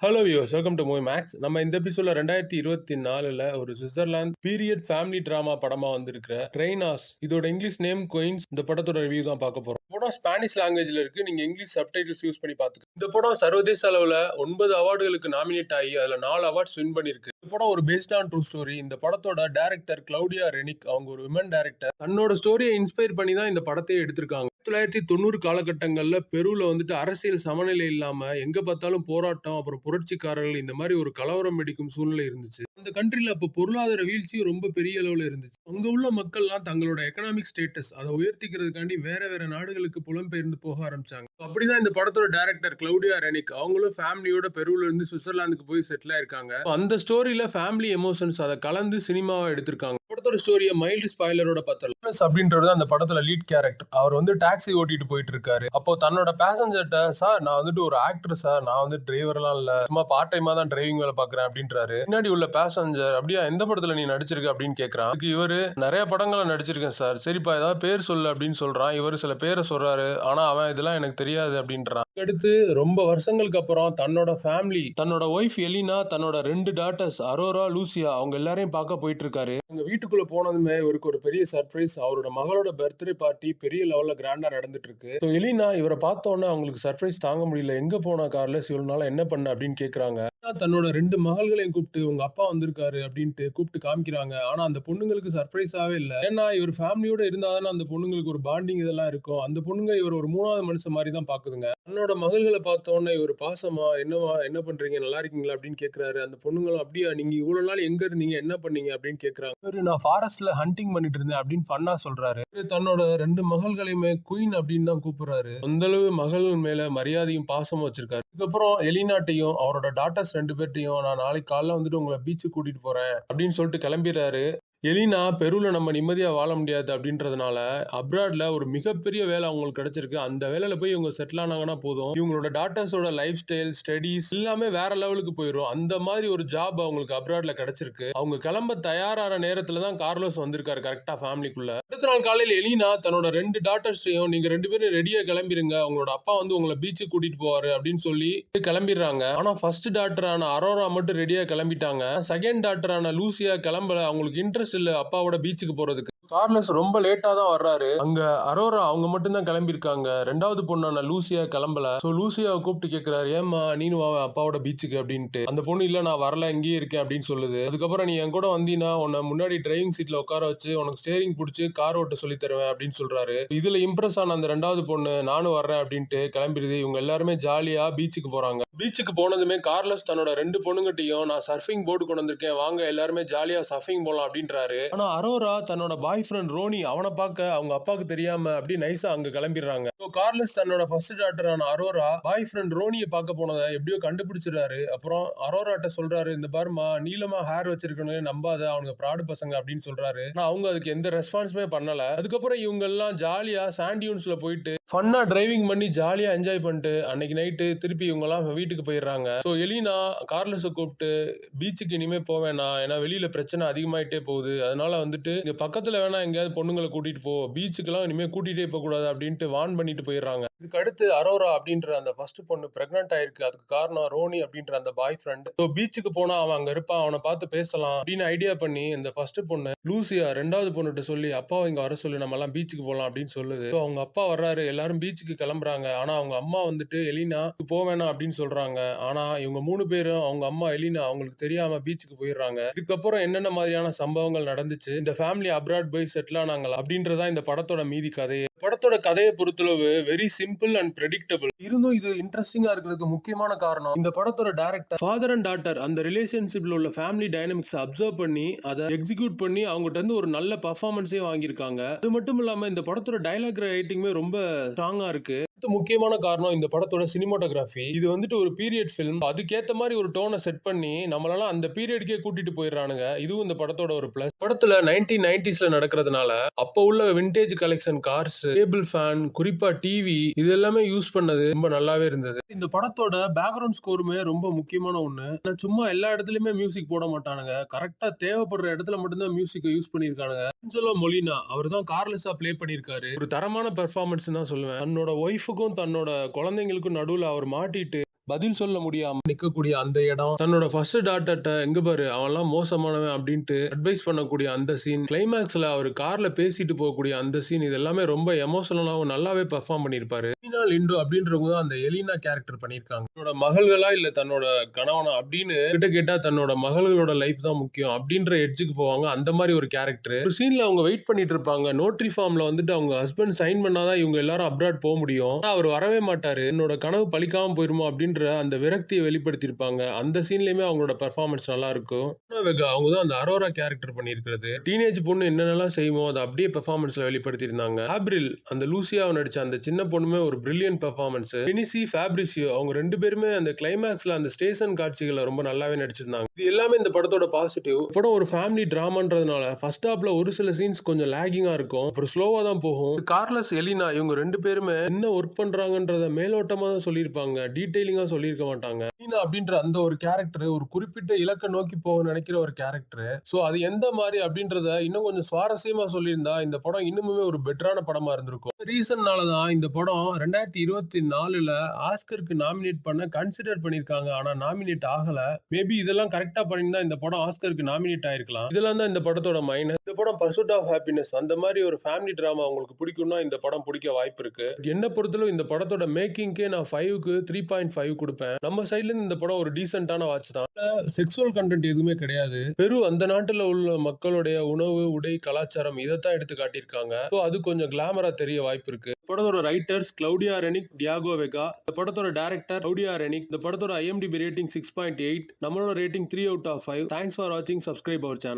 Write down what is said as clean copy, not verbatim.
Hello viewers, welcome to movie max. நம்ம இந்த எபிசோட்ல 2024ல ஒரு சுவிட்சர்லாந்து பீரியட் ஃபேமிலி டிராமா படமா வந்திருக்கிற ட்ரெயினாஸ், இதோட இங்கிலீஷ் நேம் குயின்ஸ். இந்த படத்தோட ரிவ்யூ தான் பார்க்க போறோம். படம் ஸ்பானிஷ் லாங்குவேஜ்ல இருக்கு. நீங்க இங்கிலீஷ் சப்டைட்டில்ஸ் யூஸ் பண்ணி பாத்துக்க. இந்த படம் சர்வதேச அளவுல 9 அவார்டுகளுக்கு நாமினேட் ஆகி அதுல 4 அவார்ட்ஸ் வின் பண்ணிருக்கு. இந்த படம் ஒரு பேஸ்ட் ஆன் ட்ரூ ஸ்டோரி. இந்த படத்தோட டைரக்டர் கிளவுடியா ரெனிக், அவங்க ஒரு விமன் டைரக்டர். தன்னோட ஸ்டோரியை இன்ஸ்பயர் பண்ணி தான் இந்த படத்தையே எடுத்திருக்காங்க. 1990 காலகட்டங்கள்ல பெருவுல வந்துட்டு அரசியல் சமநிலை இல்லாம எங்க பார்த்தாலும் போராட்டம், அப்புறம் புரட்சிக்காரர்கள், இந்த மாதிரி ஒரு கலவரம் வெடிக்கும் சூழ்நிலை இருந்துச்சு. அந்த கண்ட்ரில அப்ப பொருளாதார வீழ்ச்சியும் ரொம்ப பெரிய அளவுல இருந்துச்சு. அங்க உள்ள மக்கள்லாம் தங்களோட எக்கனாமிக் ஸ்டேட்டஸ் அதை உயர்த்திக்கிறதுக்காண்டி வேற வேற நாடுகளுக்கு புலம்பெயர்ந்து போக ஆரம்பிச்சாங்க. அப்படிதான் இந்த படத்தோட டைரக்டர் கிளவுடியா ரெனிக் அவங்களும் ஃபேமிலியோட பெருவுல இருந்து சுவிட்சர்லாந்துக்கு போய் செட்டில் ஆயிருக்காங்க. அந்த ஸ்டோரியில ஃபேமிலி எமோஷன்ஸ் அதை கலந்து சினிமாவை எடுத்திருக்காங்க. படத்தோட ஸ்டோரியை மைல்டு ஸ்பாயிலரோட பார்த்தலாம். அப்படின்றது அந்த படத்துல லீட் கேரக்டர். அவர் வந்து டாக்ஸி ஓட்டிட்டு போயிட்டு இருக்காரு. அப்போ தன்னோட பேசஞ்சர்ட்ட, சார் நான் வந்துட்டு ஒரு ஆக்டர் சார், நான் வந்து டிரைவர்லாம் இல்ல, சும்மா பார்ட் டைமா தான் டிரைவிங் வேலை பாக்குறேன் அப்படின்றாரு. பின்னாடி உள்ள பேசஞ்சர், அப்படியா எந்த படத்துல நீ நடிச்சிருக்க அப்படின்னு கேக்குறான். இவரு நிறைய படங்களை நடிச்சிருக்கேன் சார். சரிப்பா ஏதாவது பேர் சொல்லு அப்படின்னு சொல்றான். இவரு சில பேரை சொல்றாரு. ஆனா அவன் இதெல்லாம் எனக்கு தெரியாது அப்படின்றான். அடுத்து ரொம்ப வருஷங்களுக்கு அப்புறம் தன்னோட ஃபேமிலி, தன்னோட ஒய்ஃப் எலினா, தன்னோட 2 டாட்டர்ஸ் அரோரா, லூசியா, அவங்க எல்லாரையும் பார்க்க போயிட்டு இருக்காரு. அவங்க வீட்டுக்குள்ள போனதுமே இவருக்கு ஒரு பெரிய சர்ப்ரைஸ். அவரோட மகளோட பர்த்டே பார்ட்டி பெரிய லெவல்ல கிராண்டா நடந்துட்டு இருக்கு. எலினா இவரை பார்த்த உடனே அவங்களுக்கு சர்ப்ரைஸ் தாங்க முடியல. எங்க போன கார்லஸ், இவ்வளவு நாளா என்ன பண்ண அப்படின்னு கேக்குறாங்க. தன்னோட 2 மகள்களையும் கூப்பிட்டு உங்க அப்பா வந்திருக்காரு அப்படின்ட்டு கூப்பிட்டு காமிக்கிறாங்க. ஆனா அந்த பொண்ணுங்களுக்கு சர்ப்ரைஸாவே இல்ல. ஏன்னா இவர் ஃபேமிலியோட இருந்தாதானே அந்த பொண்ணுங்களுக்கு ஒரு பாண்டிங் இதெல்லாம் இருக்கும். அந்த பொண்ணுங்க இவர் ஒரு 3வது மனுஷன் மாதிரி தான் பாக்குதுங்க. தன்னோட மகள்களை பார்த்த உடனே இவர் பாசமா, என்னவா என்ன பண்றீங்க, நல்லா இருக்கீங்களா அப்படின்னு கேக்குறாரு. அந்த பொண்ணுங்களும் அப்படியா, நீங்க இவ்வளவு நாள் எங்க இருந்தீங்க, என்ன பண்ணீங்க அப்படின்னு கேக்குறாங்க. நான் ஃபாரஸ்ட்ல ஹண்டிங் பண்ணிட்டு இருந்தேன் அப்படின்னு ஃபன்னா சொல்றாரு. தன்னோட 2 மகள்களையுமே குயின் அப்படின்னு தான் கூப்பிடுறாரு. அந்த அளவு மகள் மேல மரியாதையும் பாசமும் வச்சிருக்காரு. இதுக்கப்புறம் எலினாட்டையும் அவரோட டாட்டர்ஸ் 2 பேர்ட்டையும், நான் நாளைக்கு காலைல வந்துட்டு உங்களை பீச்சுக்கு கூட்டிட்டு போறேன் அப்படின்னு சொல்லிட்டு கிளம்பிடுறாரு. எலினா பெருவில் நம்ம நிம்மதியா வாழ முடியாது அப்படின்றதுனால அப்ராட்ல ஒரு மிகப்பெரிய வேலை அவங்களுக்கு கிடைச்சிருக்கு. அந்த வேலையில போய் இவங்க செட்டில் ஆனாங்கன்னா போதும், இவங்களோட டாட்டர்ஸோட லைஃப் ஸ்டைல், ஸ்டடீஸ் எல்லாமே வேற லெவலுக்கு போயிடும். அந்த மாதிரி ஒரு ஜாப் அவங்களுக்கு அப்ராட்ல கிடைச்சிருக்கு. அவங்க கிளம்ப தயாரான நேரத்துல தான் கார்லோஸ் வந்திருக்காரு கரெக்டா ஃபேமிலிக்குள்ள. அடுத்த நாள் காலையில எலினா தன்னோட 2 டாட்டர்ஸையும், நீங்க 2 பேரும் ரெடியா கிளம்பிருங்க, உங்களோட அப்பா வந்து உங்களை பீச்சுக்கு கூட்டிட்டு போவாரு அப்படின்னு சொல்லி கிளம்பிடுறாங்க. ஆனா ஃபர்ஸ்ட் டாட்டரான அரோரா மட்டும் ரெடியா கிளம்பிட்டாங்க. செகண்ட் டாட்டரான லூசியா கிளம்பல. அவங்களுக்கு இன்ட்ரெஸ்ட் இல்ல அப்பாவோட பீச்சுக்கு போறதுக்கு. கார்லஸ் ரொம்ப லேட்டா தான் வர்றாரு. அங்க அரோரா அவங்க மட்டும் தான் கிளம்பி இருக்காங்க. 2வது பொண்ணான லூசியா கிளம்பல. சோ லூசியாவை கூப்பிட்டு கேக்குறாரு, ஏமா நீனு வா அப்பாவோட பீச்சுக்கு அப்படின்ட்டு. அந்த பொண்ணு இல்ல நான் வரல, இங்கேயே இருக்கேன் அப்படின்னு சொல்லுது. அதுக்கப்புறம் நீ என் கூட வந்தீனா உன்னை முன்னாடி டிரைவிங் சீட்ல உட்கார வச்சு உனக்கு ஸ்டேரிங் பிடிச்சி கார் ஓட்ட சொல்லி தருவேன் அப்படின்னு சொல்றாரு. இதுல இம்ப்ரெஸ் ஆன அந்த 2வது பொண்ணு நானும் வர்றேன் அப்படின்ட்டு கிளம்பிடுது. இவங்க எல்லாருமே ஜாலியா பீச்சுக்கு போறாங்க. பீச்சுக்கு போனதுமே கார்லஸ் தன்னோட 2 பொண்ணுகிட்டையும், நான் சர்ஃபிங் போர்டு கொண்டு வந்திருக்கேன், வாங்க எல்லாருமே ஜாலியா சர்ஃபிங் போலாம் அப்படின்றாரு. ஆனா அரோரா தன்னோட பாய் ஃப்ரெண்ட் ரோனி, அவனை பார்க்க அவங்க அப்பாவுக்கு தெரியாம அப்படி நைஸா அங்க கிளம்பிடுறாங்க. கார்லஸ் தன்னோட ஃபர்ஸ்ட் டாட்டரான அரோரா பாய் ஃப்ரெண்ட் ரோனியை பார்க்க போனதை எப்படியோ கண்டுபிடிச்சிடறாரு. அப்புறம் அரோராட்ட சொல்றாரு, இந்த பாருமா நீளமா ஹேர் வச்சிருக்கணும், நம்பாத, அவங்க ப்ராடு பசங்க அப்படின்னு சொல்றாரு. ஆனா அவங்க அதுக்கு எந்த ரெஸ்பான்ஸுமே பண்ணல. அதுக்கப்புறம் இவங்க எல்லாம் ஜாலியா சாண்டியூன்ஸ்ல போயிட்டு ஃபன்னா டிரைவிங் பண்ணி ஜாலியா என்ஜாய் பண்ணிட்டு அன்னைக்கு நைட்டு திருப்பி இவங்க எல்லாம் வீட்டுக்கு போயிடுறாங்க. ஸோ எலினா கார்லஸை கூப்பிட்டு, பீச்சுக்கு இனிமே போவேனா, ஏன்னா வெளியில பிரச்சனை அதிகமாயிட்டே போகுது, அதனால வந்துட்டு இங்க பக்கத்துல வேணா எங்கேயாவது பொண்ணுங்களை கூட்டிட்டு போ, பீச்சுக்கெல்லாம் இனிமே கூட்டிட்டே போக கூடாது அப்படின்ட்டு வான் பண்ணிட்டு போயிடுறாங்க. இதுக்கு அடுத்து அரோரா அப்படின்ற அந்த ஃபர்ஸ்ட் பொண்ணு பிரெக்னென்ட் ஆயிருக்கு. அதுக்கு காரணம் ரோனி அப்படின்ற அந்த பாய் ஃப்ரெண்ட். ஸோ பீச்சுக்கு போனா அவன் அங்க இருப்பான், அவனை பார்த்து பேசலாம் அப்படின்னு ஐடியா பண்ணி இந்த ஃபர்ஸ்ட் பொண்ணு லூசியா 2வது பொண்ணுகிட்ட சொல்லி, அப்பாவை இங்க வர சொல்லி நம்ம எல்லாம் பீச்சுக்கு போலாம் அப்படின்னு சொல்லுது. அவங்க அப்பா வர்றாரு, எல்லாரும் பீச்சுக்கு கிளம்புறாங்க. ஆனா அவங்க அம்மா வந்துட்டு எலினா போவேணா அப்படின்னு சொல்றாங்க. ஆனா இவங்க 3 பேரும் அவங்க அம்மா எலினா அவங்களுக்கு தெரியாம பீச்சுக்கு போயிடுறாங்க. இதுக்கப்புறம் என்னென்ன மாதிரியான சம்பவங்கள் நடந்துச்சு, இந்த ஃபேமிலி அப்ராட் போய் செட்டில் ஆனாங்களா அப்படின்றதா இந்த படத்தோட மீதி கதையே. படத்தோட கதையை பொறுத்தளவு வெரி சிம்பிள் அண்ட் பிரெடிக்டபிள். இருந்தும் இது இன்ட்ரெஸ்டிங்கா இருக்கிறதுக்கு முக்கியமான காரணம் இந்த படத்தோட டைரக்டர் ஃபாதர் அண்ட் டாட்டர் அந்த ரிலேஷன்ஷிப்ல உள்ள ஃபேமிலி டைனமிக்ஸ் அப்சர்வ் பண்ணி அதை எக்ஸிக்யூட் பண்ணி அவங்ககிட்ட இருந்து ஒரு நல்ல பர்ஃபார்மன்ஸே வாங்கியிருக்காங்க. அது மட்டும் இல்லாம இந்த படத்தோட டைலாக் ரைட்டிங்குமே ரொம்ப ஸ்ட்ராங்கா இருக்கு. முக்கியமான காரணம் இந்த படத்தோட சினிமாட்டோகிராஃபி. இது வந்துட்டு ஒரு பீரியட் ஃபிலிம், அதுக்கேத்த மாதிரி ஒரு டோனை செட் பண்ணி நம்மளால அந்த பீரியடுக்கே கூட்டிட்டு போயிடுறானுங்க. இதுவும் இந்த படத்தோட ஒரு பிளஸ். படத்துல 1990ஸ்ல நடக்கிறதுனால அப்ப உள்ள vintage collection cars, table fan, குறிப்பா டிவி, இது எல்லாமே யூஸ் பண்ணது ரொம்ப நல்லாவே இருந்தது. இந்த படத்தோட பேக்ரவுண்ட் ஸ்கோருமே ரொம்ப முக்கியமான ஒண்ணு. சும்மா எல்லா இடத்துலயுமே மியூசிக் போட மாட்டானுங்க, கரெக்டா தேவைப்படுற இடத்துல மட்டும்தான் மியூசிக் யூஸ் பண்ணிருக்கானுங்க. மொலினா அவர் தான் கார்லெஸா பிளே பண்ணிருக்காரு. ஒரு தரமான பெர்ஃபார்மன்ஸ் தான் சொல்லுவேன். தன்னோட ஒய்ஃபுக்கும் தன்னோட குழந்தைங்களுக்கும் நடுவுல அவர் மாட்டிட்டு பதில் சொல்ல முடியாம நிக்கக்கூடிய அந்த இடம், தன்னோட ஃபர்ஸ்ட் டாட்டர்ட்ட இங்க பாரு அவன்லாம் மோசமானவன் அப்படின்ட்டு அட்வைஸ் பண்ணக்கூடிய அந்த சீன், கிளைமேக்ஸ்ல அவர் கார்ல பேசிட்டு போகக்கூடிய அந்த சீன், இது எல்லாமே ரொம்ப எமோஷனலாவும் நல்லாவே பெர்ஃபார்ம் பண்ணியிருப்பாரு. எலினா லிண்டோ அப்படின்றவங்க தான் அந்த எலினா கேரக்டர் பண்ணியிருக்காங்க. தன்னோட மகள்களா இல்ல தன்னோட கணவனா அப்படின்னு கிட்ட கேட்டா தன்னோட மகள்களோட லைஃப் தான் முக்கியம் அப்படின்ற எட்ஜுக்கு போவாங்க. அந்த மாதிரி ஒரு கேரக்டர். ஒரு சீன்ல அவங்க வெயிட் பண்ணிட்டு இருப்பாங்க. நோட்டரி ஃபார்ம்ல வந்துட்டு அவங்க ஹஸ்பண்ட் சைன் பண்ணாதான் இவங்க எல்லாரும் அப்ராட் போக முடியும். அவர் வரவே மாட்டாரு. என்னோட கனவு பலிக்காம போயிருமோ அப்படின்ற அந்த விரக்தியை வெளிப்படுத்தியிருப்பாங்க. அந்த சீன்லயுமே அவங்களோட பெர்ஃபார்மன்ஸ் நல்லா இருக்கும். அவங்க தான் அந்த அரோரா கேரக்டர் பண்ணியிருக்கிறது. டீனேஜ் பொண்ணு என்னென்னலாம் செய்யுமோ அதை அப்படியே பெர்ஃபார்மன்ஸ்ல வெளிப்படுத்தியிருந்தாங்க. ஆப்ரில் அந்த லூசியாவை நடிச்ச அந்த சின்ன பொண்ணுமே ஒரு பிரில்லியன்ட் பெர்ஃபார்மன்ஸ். டெனிசி ஃபேப்ரிசியோ அவங்க 2 பேருமே அந்த கிளைமேக்ஸ்ல அந்த ஸ்டேஷன் காட்சிகளை ரொம்ப நல்லாவே நடிச்சிருந்தாங்க. இது எல்லாமே இந்த படத்தோட பாசிட்டிவ். படம் ஒரு ஃபேமிலி டிராமான்றதுனால ஃபர்ஸ்ட் ஹாப்ல ஒரு சில சீன்ஸ் கொஞ்சம் லாகிங்கா இருக்கும். அப்புறம் ஸ்லோவா தான் போகும். கார்லஸ் எலினா இவங்க 2 பேருமே என்ன ஒர்க் பண்றாங்கன்றத மேலோட்டமா தான் சொல்லியிருப்பாங்க. டீடைலிங்கா சொல்லியிருக்க மாட்டாங்க. எலினா அப்படின்ற அந்த ஒரு கேரக்டர் ஒரு குறிப்பிட்ட இலக்கை நோக்கி போக நினைக்கிற ஒரு கேரக்டர். சோ அது எந்த மாதிரி அப்படின்றத இன்னும் கொஞ்சம் சுவாரஸ்யமா சொல்லியிருந்தா இந்த படம் இன்னுமே ஒரு பெட்டரான படமா இருந்திருக்கும். ரீசன்னாலதான் இந்த படம் 2024ல ஆஸ்கருக்கு நாமினேட் பண்ண கன்சிடர் பண்ணிருக்காங்க. ஆனா நாமினேட் ஆகல. மேபி இதெல்லாம் கரெக்டா பண்ணிருந்தா இந்த படம் ஆஸ்கருக்கு நாமினேட் ஆயிருக்கலாம். இதெல்லாம் தான் இந்த படத்தோட மைனஸ். இந்த படம் பர்சூட் ஆஃப் ஹாப்பினஸ் அந்த மாதிரி ஒரு ஃபேமிலி டிராமா உங்களுக்கு பிடிக்கும்னா இந்த படம் பிடிக்க வாய்ப்பு இருக்கு. என்ன பொறுத்தளவு இந்த படத்தோட மேக்கிங்கே நான் 5க்கு 3.5 கொடுப்பேன். நம்ம சைட்ல இருந்து இந்த படம் ஒரு டீசென்டான வாட்ச் தான். செக்ஸுவல் கண்டென்ட் எதுவுமே கிடையாது. பெரும் அந்த நாட்டுல உள்ள மக்களுடைய உணவு, உடை, கலாச்சாரம் இதைத்தான் எடுத்து காட்டியிருக்காங்க. அது கொஞ்சம் கிளாமரா தெரிய வாய்ப்பு இருக்கு. படத்தோட ரைட்டர்ஸ் கிளவுடியா ரெனிக், டியாகோ வெகா. இந்த படத்தோட டைரக்டர் கிளவுடியா ரெனிக். இந்த படத்தோட IMDb ரேட்டிங் 6.8. நம்மளோட rating 3 out of 5. Thanks for வாட்சிங். Subscribe our channel.